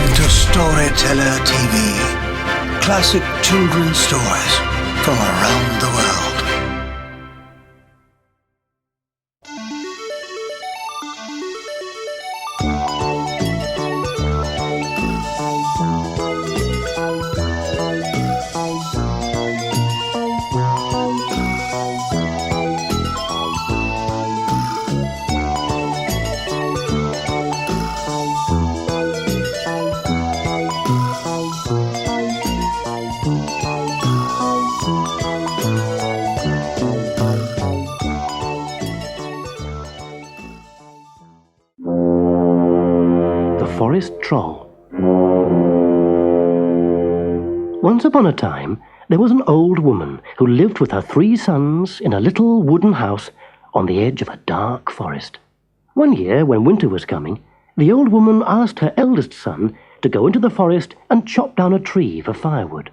to Storyteller TV. Classic children's stories from around the world. Forest Troll. Once upon a time, there was an old woman who lived with her 3 sons in a little wooden house on the edge of a dark forest. One year, when winter was coming, the old woman asked her eldest son to go into the forest and chop down a tree for firewood.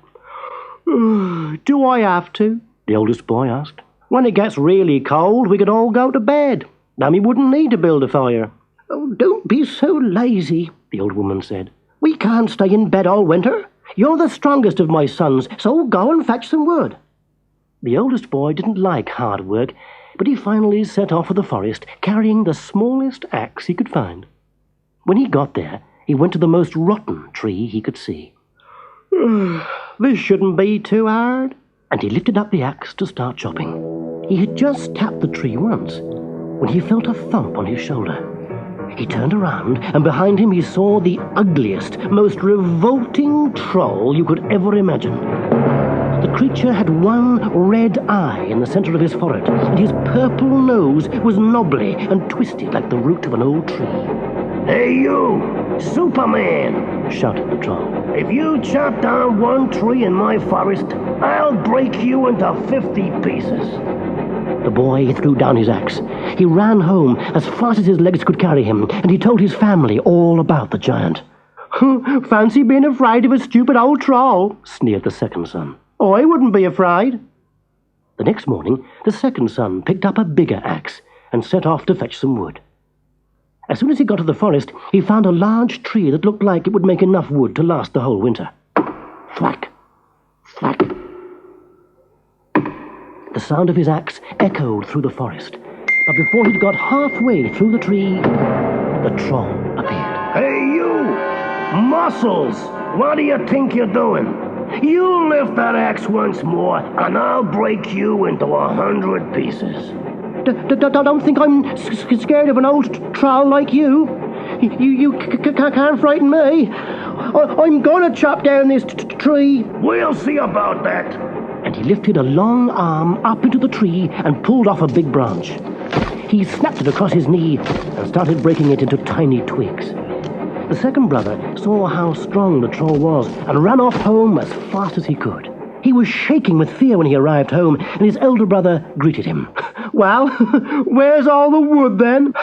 "Do I have to?" the oldest boy asked. "When it gets really cold, we could all go to bed. Then we wouldn't need to build a fire." "Oh, don't be so lazy," the old woman said. "We can't stay in bed all winter. You're the strongest of my sons, so go and fetch some wood." The oldest boy didn't like hard work, but he finally set off for the forest, carrying the smallest axe he could find. When he got there, he went to the most rotten tree he could see. "This shouldn't be too hard," and he lifted up the axe to start chopping. He had just tapped the tree once when he felt a thump on his shoulder. He turned around, and behind him he saw the ugliest, most revolting troll you could ever imagine. The creature had one red eye in the center of his forehead, and his purple nose was knobbly and twisted like the root of an old tree. "Hey you, Superman!" shouted the troll. "If you chop down one tree in my forest, I'll break you into 50 pieces." The boy threw down his axe. He ran home as fast as his legs could carry him, and he told his family all about the giant. "Fancy being afraid of a stupid old troll," sneered the second son. "I wouldn't be afraid." The next morning, the second son picked up a bigger axe and set off to fetch some wood. As soon as he got to the forest, he found a large tree that looked like it would make enough wood to last the whole winter. Thwack! Thwack! The sound of his axe echoed through the forest, but before he'd got halfway through the tree, the troll appeared. "Hey you! Muscles! What do you think you're doing? You lift that axe once more, and I'll break you into 100 pieces." Don't think I'm scared of an old troll like you. You can't frighten me. I'm going to chop down this tree. "We'll see about that." And he lifted a long arm up into the tree and pulled off a big branch. He snapped it across his knee and started breaking it into tiny twigs. The second brother saw how strong the troll was and ran off home as fast as he could. He was shaking with fear when he arrived home, and his elder brother greeted him. "Well, where's all the wood then?"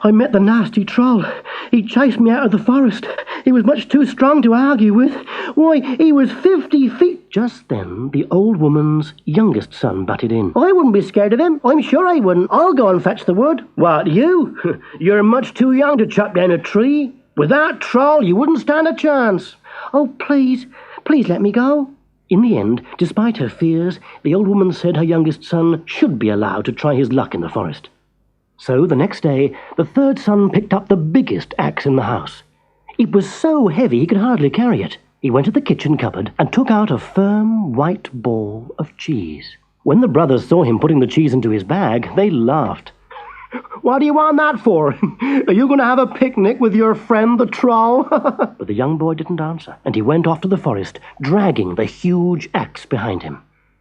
"I met the nasty troll. He chased me out of the forest. He was much too strong to argue with. Why, he was 50 feet. Just then, the old woman's youngest son butted in. "I wouldn't be scared of him. I'm sure I wouldn't. I'll go and fetch the wood." "What, you? You're much too young to chop down a tree. With that troll, you wouldn't stand a chance." "Oh, please let me go." In the end, despite her fears, the old woman said her youngest son should be allowed to try his luck in the forest. So the next day, the third son picked up the biggest axe in the house. It was so heavy he could hardly carry it. He went to the kitchen cupboard and took out a firm white ball of cheese. When the brothers saw him putting the cheese into his bag, they laughed. "What do you want that for? Are you going to have a picnic with your friend the troll?" But the young boy didn't answer, and he went off to the forest, dragging the huge axe behind him.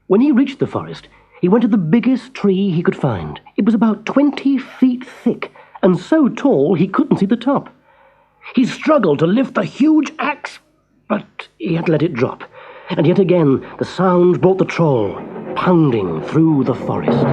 When he reached the forest, he went to the biggest tree he could find. It was about 20 feet thick, and so tall he couldn't see the top. He struggled to lift the huge axe, but he had let it drop. And yet again the sound brought the troll, pounding through the forest.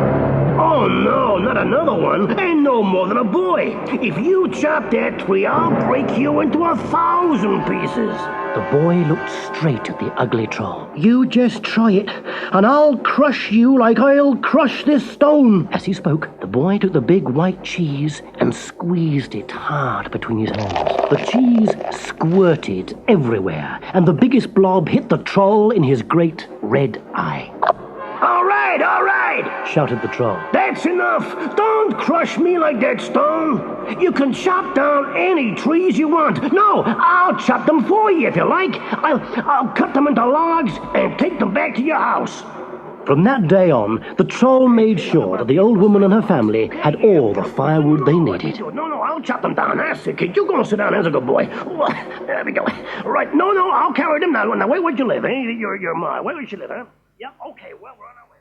"Oh no, not another one. Ain't no more than a boy. If you chop that tree, I'll break you into 1,000 pieces." The boy looked straight at the ugly troll. "You just try it, and I'll crush you like I'll crush this stone." As he spoke, the boy took the big white cheese and squeezed it hard between his hands. The cheese squirted everywhere, and the biggest blob hit the troll in his great red eye. All right, shouted the troll. "That's enough. Don't crush me like that, stone. You can chop down any trees you want. No, I'll chop them for you if you like. I'll cut them into logs and take them back to your house." From that day on, the troll made sure that the old woman and her family had all the firewood they needed. No, I'll chop them down. That's it, kid. You go and sit down. There's a good boy. There we go. Right, no, I'll carry them now. Now, where would you live, eh? You're Ma. Where would you live, huh? Yeah, okay, well, we're on our way.